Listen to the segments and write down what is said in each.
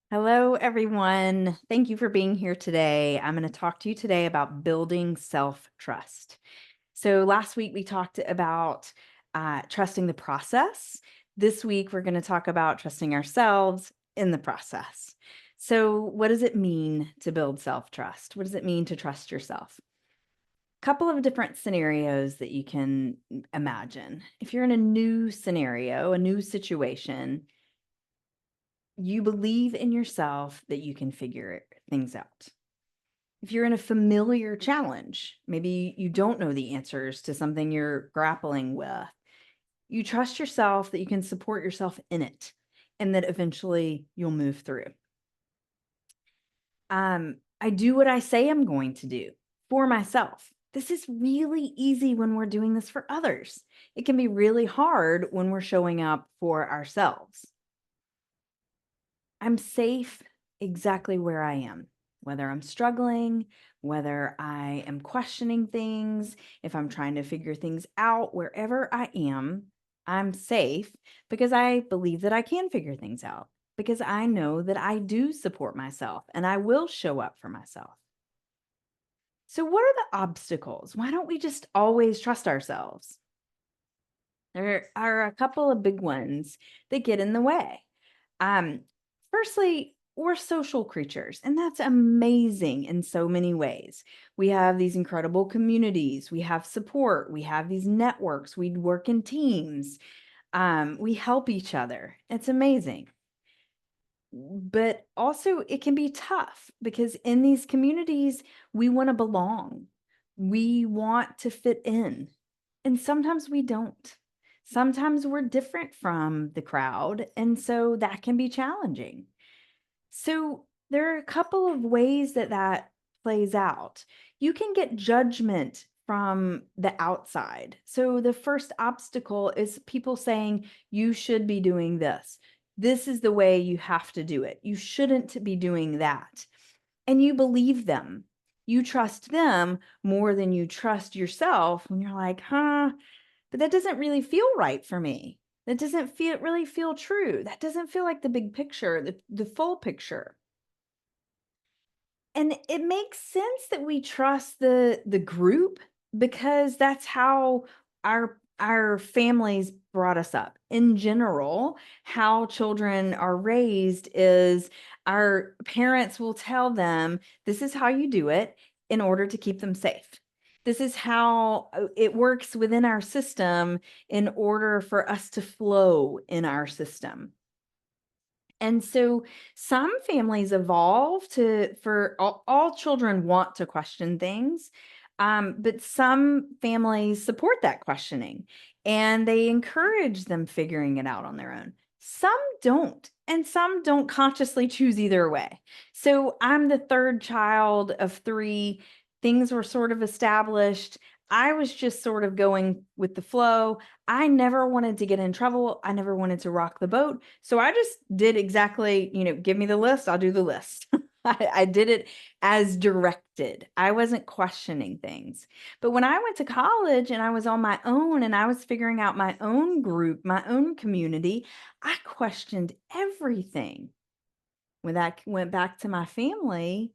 Hello, everyone. Thank you for being here today. I'm going to talk to you today about building self-trust. So last week we talked about trusting the process. This week we're going to talk about trusting ourselves in the process. So what does it mean to build self-trust? What does it mean to trust yourself? Couple of different scenarios that you can imagine. If you're in a new scenario, a new situation, you believe in yourself that you can figure things out. If you're in a familiar challenge, maybe you don't know the answers to something you're grappling with, you trust yourself that you can support yourself in it and that eventually you'll move through. I do what I say I'm going to do for myself. This is really easy when we're doing this for others. It can be really hard when we're showing up for ourselves. I'm safe exactly where I am, whether I'm struggling, whether I am questioning things, if I'm trying to figure things out, wherever I am, I'm safe because I believe that I can figure things out, because I know that I do support myself and I will show up for myself. So, what are the obstacles? Why don't we just always trust ourselves? There are a couple of big ones that get in the way. Um, Firstly, we're social creatures, and that's amazing in so many ways. We have these incredible communities, we have support, we have these networks, we work in teams, we help each other. It's amazing. But also, it can be tough because in these communities, we want to belong, we want to fit in, and sometimes we don't. Sometimes we're different from the crowd, and so that can be challenging. So there are a couple of ways that that plays out. You can get judgment from the outside. So the first obstacle is people saying, you should be doing this. This is the way you have to do it. You shouldn't be doing that. And you believe them. You trust them more than you trust yourself when you're like, but that doesn't really feel right for me. That doesn't really feel true. That doesn't feel like the big picture, the full picture. And it makes sense that we trust the group because that's how our families brought us up. In general, how children are raised is our parents will tell them, this is how you do it in order to keep them safe. This is how it works within our system in order for us to flow in our system. And so some families evolve to for all children want to question things, but some families support that questioning and they encourage them figuring it out on their own. Some don't, and some don't consciously choose either way. So I'm the third child of three. Things were sort of established. I was just sort of going with the flow. I never wanted to get in trouble. I never wanted to rock the boat. So I just did exactly, give me the list, I'll do the list. I did it as directed. I wasn't questioning things. But when I went to college and I was on my own and I was figuring out my own group, my own community, I questioned everything. When that went back to my family,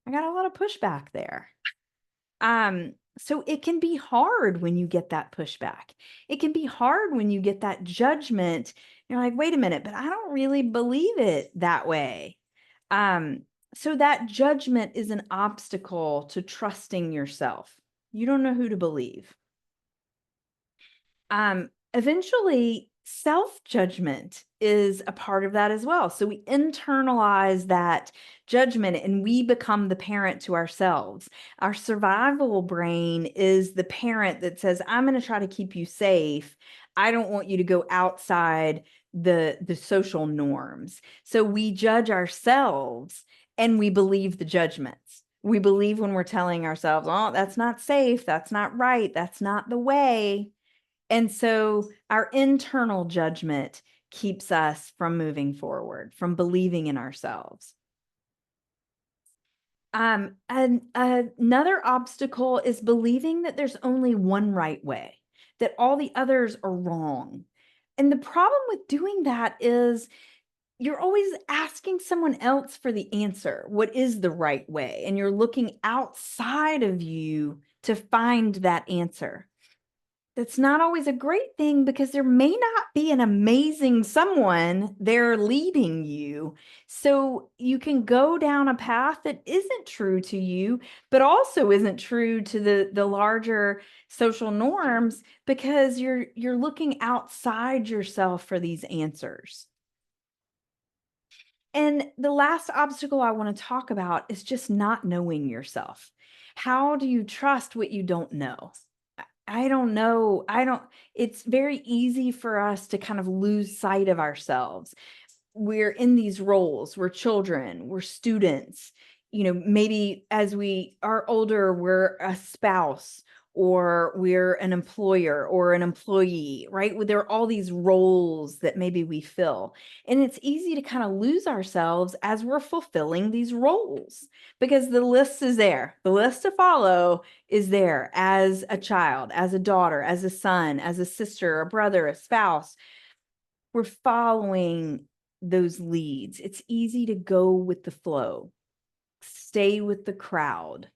I got a lot of pushback there. So it can be hard when you get that pushback. It can be hard when you get that judgment. You're like, wait a minute, but I don't really believe it that way. So that judgment is an obstacle to trusting yourself. You don't know who to believe. Eventually, self-judgment is a part of that as well. So we internalize that judgment and we become the parent to ourselves. Our survival brain is the parent that says, I'm going to try to keep you safe. I don't want you to go outside the social norms. So we judge ourselves and we believe the judgments. We believe when we're telling ourselves, oh, that's not safe, that's not right, that's not the way. And so our internal judgment keeps us from moving forward, from believing in ourselves. And another obstacle is believing that there's only one right way, that all the others are wrong. And the problem with doing that is you're always asking someone else for the answer. What is the right way? And you're looking outside of you to find that answer. That's not always a great thing because there may not be an amazing someone there leading you. So you can go down a path that isn't true to you, but also isn't true to the larger social norms because you're looking outside yourself for these answers. And the last obstacle I want to talk about is just not knowing yourself. How do you trust what you don't know? I don't know. It's very easy for us to kind of lose sight of ourselves. We're in these roles, we're children, we're students, maybe as we are older, we're a spouse or we're an employer or an employee, right? There are all these roles that maybe we fill. And it's easy to kind of lose ourselves as we're fulfilling these roles because the list is there. The list to follow is there as a child, as a daughter, as a son, as a sister, a brother, a spouse. We're following those leads. It's easy to go with the flow, stay with the crowd,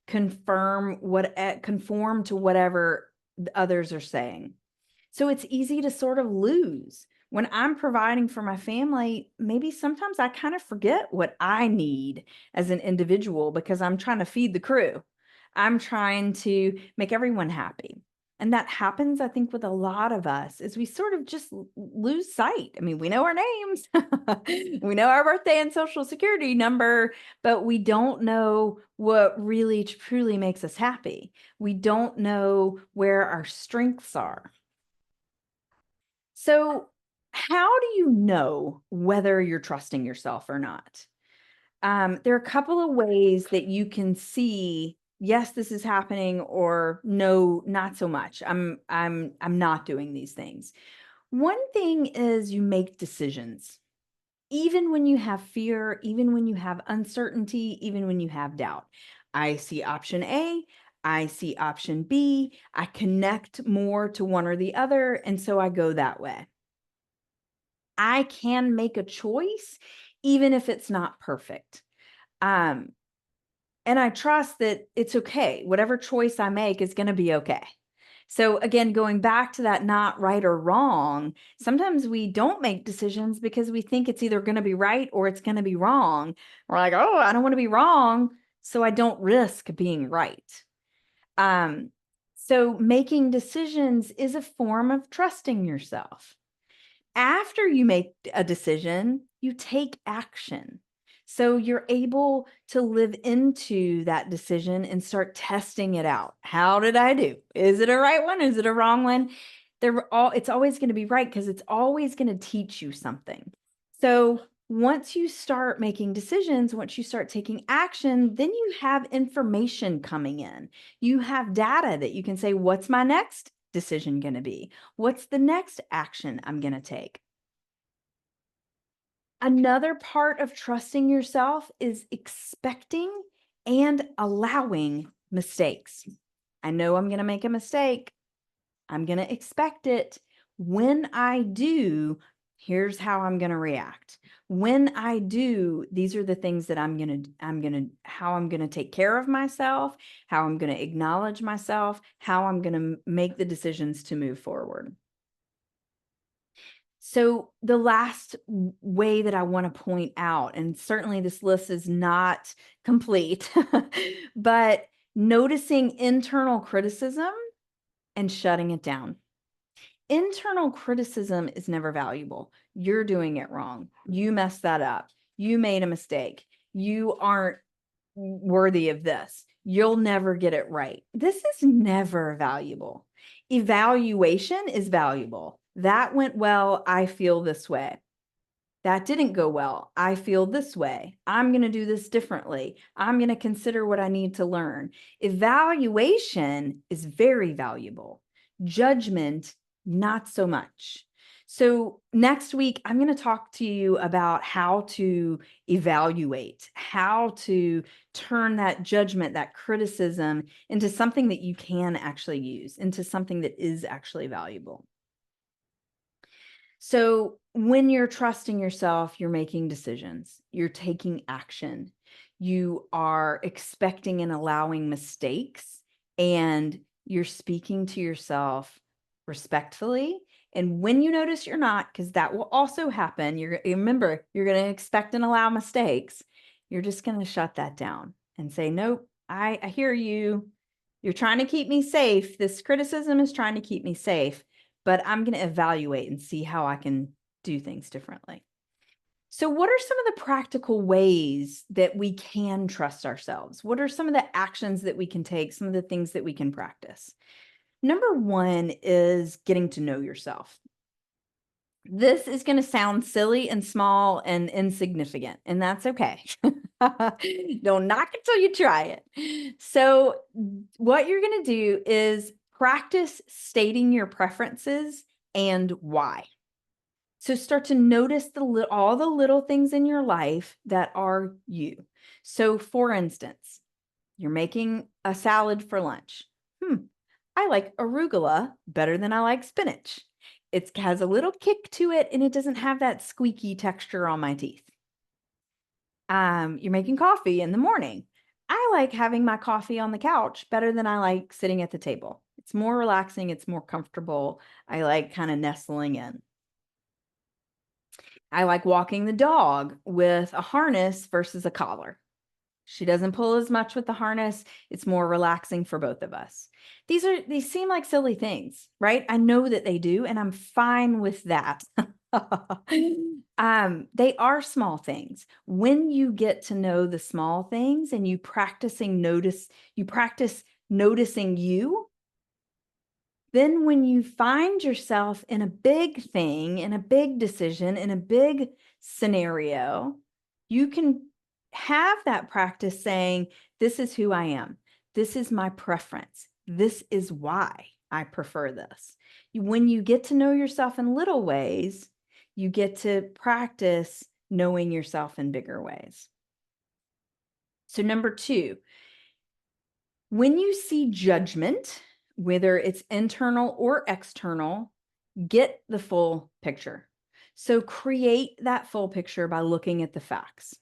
conform to whatever the others are saying. So it's easy to sort of lose. When I'm providing for my family, maybe sometimes I kind of forget what I need as an individual because I'm trying to feed the crew. I'm trying to make everyone happy. And that happens, I think, with a lot of us is we sort of just lose sight. I mean, we know our names, we know our birthday and social security number, but we don't know what really truly makes us happy. We don't know where our strengths are. So, how do you know whether you're trusting yourself or not? There are a couple of ways that you can see, yes, this is happening, or no, not so much. I'm not doing these things. One thing is you make decisions, even when you have fear, even when you have uncertainty, even when you have doubt. I see option A, I see option B, I connect more to one or the other, and so I go that way. I can make a choice, even if it's not perfect. Um, and I trust that it's okay. Whatever choice I make is going to be okay. So again, going back to that not right or wrong, sometimes we don't make decisions because we think it's either going to be right or it's going to be wrong. We're like, oh, I don't want to be wrong, so I don't risk being right. Um, so making decisions is a form of trusting yourself. After you make a decision, you take action. So you're able to live into that decision and start testing it out. How did I do? Is it a right one? Is it a wrong one? It's always going to be right because it's always going to teach you something. So once you start making decisions, once you start taking action, then you have information coming in. You have data that you can say, what's my next decision going to be? What's the next action I'm going to take? Another part of trusting yourself is expecting and allowing mistakes. I know I'm going to make a mistake. I'm going to expect it. When I do, here's how I'm going to react. When I do, these are the things that how I'm going to take care of myself, how I'm going to acknowledge myself, how I'm going to make the decisions to move forward. So the last way that I want to point out, and certainly this list is not complete, but noticing internal criticism and shutting it down. Internal criticism is never valuable. You're doing it wrong. You messed that up. You made a mistake. You aren't worthy of this. You'll never get it right. This is never valuable. Evaluation is valuable. That went well. I feel this way. That didn't go well. I feel this way. I'm going to do this differently. I'm going to consider what I need to learn. Evaluation is very valuable. Judgment, not so much. So next week, I'm going to talk to you about how to evaluate, how to turn that judgment, that criticism into something that you can actually use, into something that is actually valuable. So when you're trusting yourself, you're making decisions, you're taking action, you are expecting and allowing mistakes, and you're speaking to yourself respectfully. And when you notice you're not, because that will also happen, remember, you're going to expect and allow mistakes. You're just going to shut that down and say, nope, I hear you. You're trying to keep me safe. This criticism is trying to keep me safe, but I'm going to evaluate and see how I can do things differently. So what are some of the practical ways that we can trust ourselves? What are some of the actions that we can take, some of the things that we can practice? Number one is getting to know yourself. This is going to sound silly and small and insignificant, and that's okay. Don't knock it till you try it. So what you're going to do is practice stating your preferences and why. So start to notice all the little things in your life that are you. So for instance, you're making a salad for lunch. I like arugula better than I like spinach. It has a little kick to it and it doesn't have that squeaky texture on my teeth. You're making coffee in the morning. I like having my coffee on the couch better than I like sitting at the table. It's more relaxing. It's more comfortable. I like kind of nestling in. I like walking the dog with a harness versus a collar. She doesn't pull as much with the harness. It's more relaxing for both of us. These seem like silly things, right? I know that they do, and I'm fine with that. They are small things. When you get to know the small things and you practice noticing you, then when you find yourself in a big thing, in a big decision, in a big scenario, you can have that practice saying, this is who I am. This is my preference. This is why I prefer this. When you get to know yourself in little ways, you get to practice knowing yourself in bigger ways. So number two, when you see judgment, whether it's internal or external, get the full picture. So create that full picture by looking at the facts.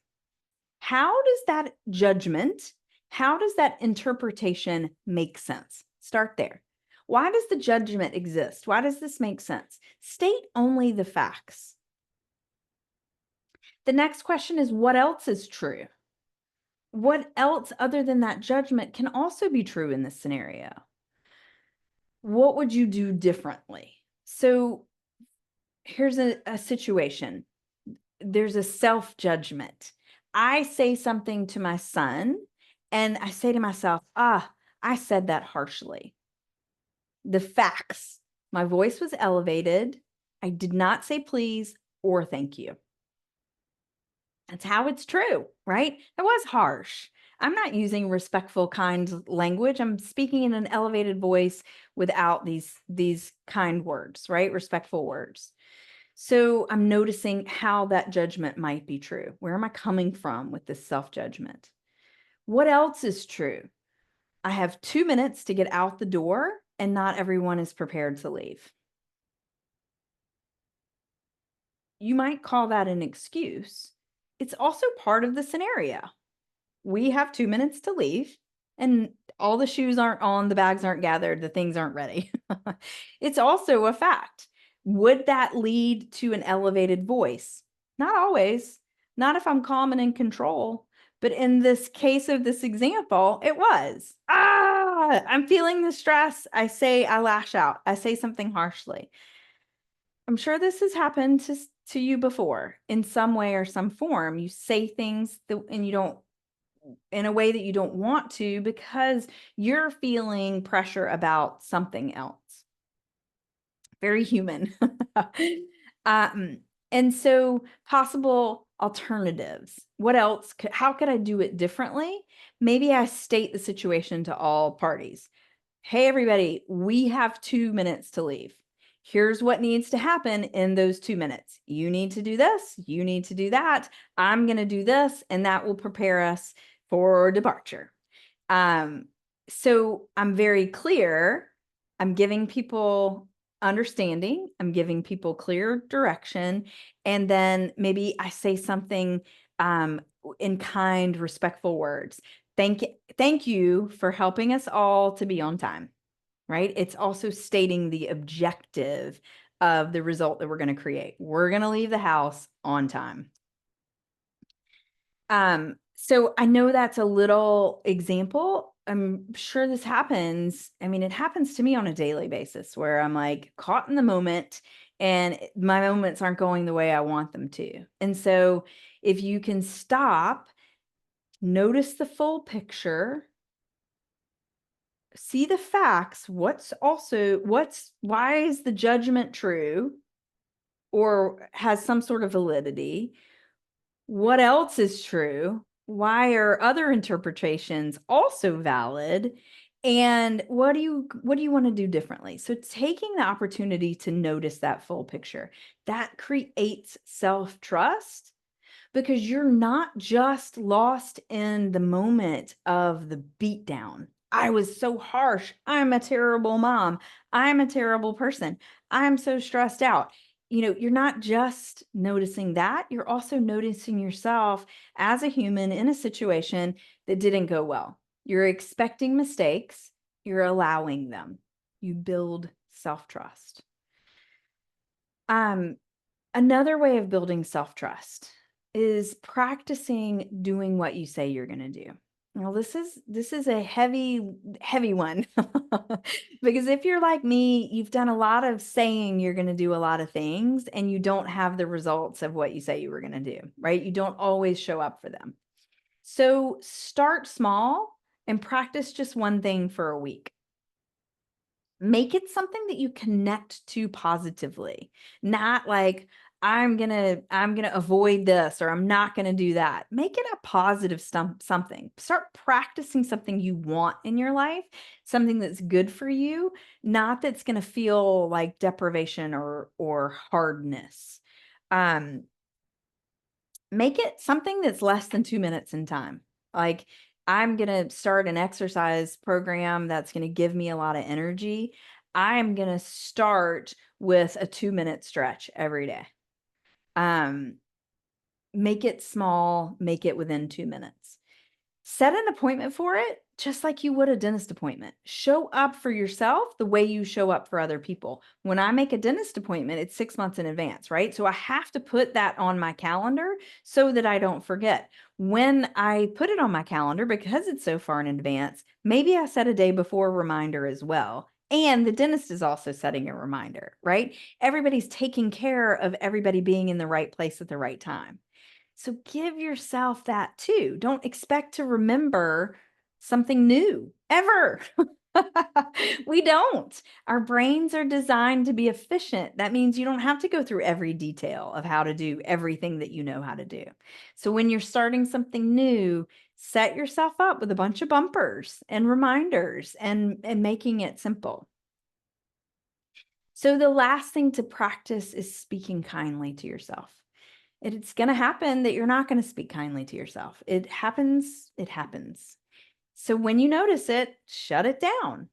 How does that judgment, how does that interpretation make sense? Start there. Why does the judgment exist? Why does this make sense? State only the facts. The next question is, what else is true? What else other than that judgment can also be true in this scenario? What would you do differently? So here's a situation. There's a self-judgment. I say something to my son and I say to myself, I said that harshly. The facts, my voice was elevated. I did not say please or thank you. That's how it's true, right? It was harsh. I'm not using respectful, kind language. I'm speaking in an elevated voice without these kind words, right? Respectful words. So I'm noticing how that judgment might be true. Where am I coming from with this self-judgment? What else is true? I have 2 minutes to get out the door and not everyone is prepared to leave. You might call that an excuse. It's also part of the scenario. We have 2 minutes to leave and all the shoes aren't on, the bags aren't gathered, the things aren't ready. It's also a fact. Would that lead to an elevated voice? Not always. Not if I'm calm and in control. But in this case of this example, it was. I'm feeling the stress. I lash out. I say something harshly. I'm sure this has happened to you before in some way or some form. You say things and you don't, in a way that you don't want to because you're feeling pressure about something else. Very human. And so possible alternatives. What else? How could I do it differently? Maybe I state the situation to all parties. Hey, everybody, we have 2 minutes to leave. Here's what needs to happen in those 2 minutes. You need to do this. You need to do that. I'm going to do this, and that will prepare us for departure. So I'm very clear. I'm giving people understanding. I'm giving people clear direction. And then maybe I say something in kind, respectful words. Thank you for helping us all to be on time, right? It's also stating the objective of the result that we're going to create. We're going to leave the house on time. So I know that's a little example. I'm sure this happens. I mean, it happens to me on a daily basis where I'm like caught in the moment and my moments aren't going the way I want them to. And so if you can stop, notice the full picture, see the facts, why is the judgment true or has some sort of validity? What else is true? Why are other interpretations also valid? And what do you want to do differently? So taking the opportunity to notice that full picture, that creates self-trust because you're not just lost in the moment of the beatdown. I was so harsh. I'm a terrible mom. I'm a terrible person. I'm so stressed out. You're not just noticing that, you're also noticing yourself as a human in a situation that didn't go well. You're expecting mistakes, you're allowing them. You build self-trust. Another way of building self-trust is practicing doing what you say you're going to do. Well, this is a heavy one because if you're like me, you've done a lot of saying you're going to do a lot of things and you don't have the results of what you say you were going to do, right? You don't always show up for them. So start small and practice just one thing for a week. Make it something that you connect to positively, not like I'm gonna avoid this or I'm not gonna do that. Make it a positive something. Start practicing something you want in your life, something that's good for you, not that's gonna feel like deprivation or hardness. Make it something that's less than 2 minutes in time. Like I'm going to start an exercise program that's going to give me a lot of energy. I'm going to start with a 2-minute stretch every day. Make it small, make it within 2 minutes. Set an appointment for it, just like you would a dentist appointment. Show up for yourself the way you show up for other people. When I make a dentist appointment, it's 6 months in advance, right? So I have to put that on my calendar so that I don't forget. When I put it on my calendar, because it's so far in advance, maybe I set a day before reminder as well. And the dentist is also setting a reminder, right? Everybody's taking care of everybody being in the right place at the right time. So give yourself that too. Don't expect to remember something new ever. We don't. Our brains are designed to be efficient. That means you don't have to go through every detail of how to do everything that you know how to do. So when you're starting something new, set yourself up with a bunch of bumpers and reminders and making it simple. So the last thing to practice is speaking kindly to yourself. It's going to happen that you're not going to speak kindly to yourself. It happens. It happens. So when you notice it, shut it down.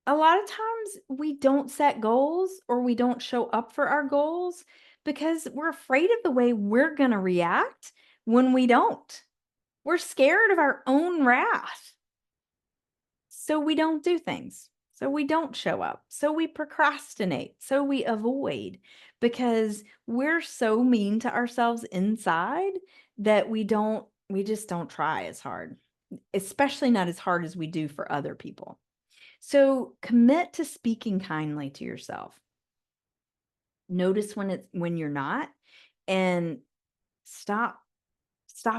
A lot of times we don't set goals or we don't show up for our goals because we're afraid of the way we're going to react when we don't. We're scared of our own wrath. So we don't do things. So we don't show up. So we procrastinate. So we avoid because we're so mean to ourselves inside that we just don't try as hard, especially not as hard as we do for other people. So commit to speaking kindly to yourself. Notice when you're not and stop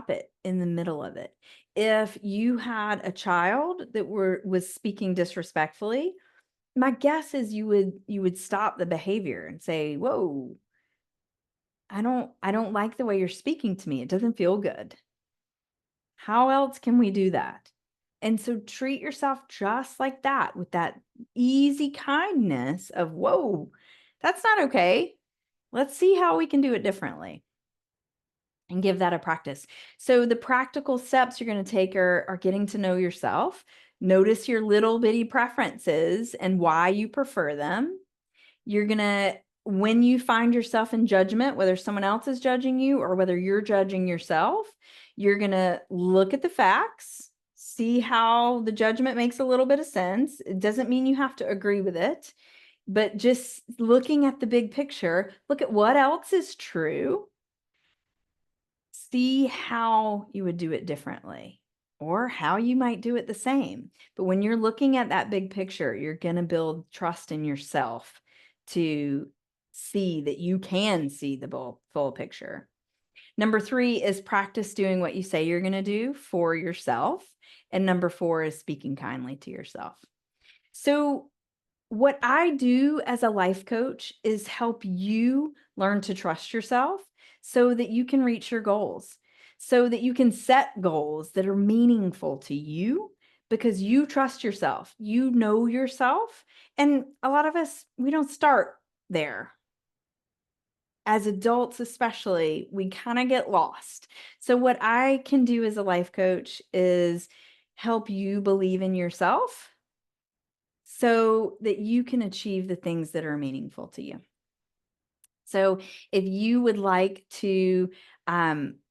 it in the middle of it. If you had a child that was speaking disrespectfully, my guess is you would stop the behavior and say, "Whoa, I don't like the way you're speaking to me. It doesn't feel good. How else can we do that?" And so treat yourself just like that with that easy kindness of, "Whoa, that's not okay. Let's see how we can do it differently." And give that a practice. So the practical steps you're going to take are getting to know yourself. Notice your little bitty preferences and why you prefer them. When you find yourself in judgment, whether someone else is judging you or whether you're judging yourself, you're going to look at the facts, see how the judgment makes a little bit of sense. It doesn't mean you have to agree with it, but just looking at the big picture, look at what else is true, see how you would do it differently or how you might do it the same. But when you're looking at that big picture, you're going to build trust in yourself to see that you can see the full picture. Number 3 is practice doing what you say you're going to do for yourself. And number 4 is speaking kindly to yourself. So what I do as a life coach is help you learn to trust yourself so that you can reach your goals, so that you can set goals that are meaningful to you because you trust yourself, you know yourself. And a lot of us, we don't start there. As adults, especially, we kind of get lost. So, what I can do as a life coach is help you believe in yourself so that you can achieve the things that are meaningful to you. So if you would like to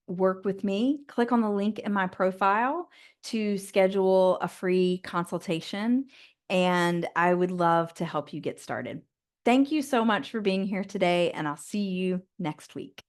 work with me, click on the link in my profile to schedule a free consultation, and I would love to help you get started. Thank you so much for being here today, and I'll see you next week.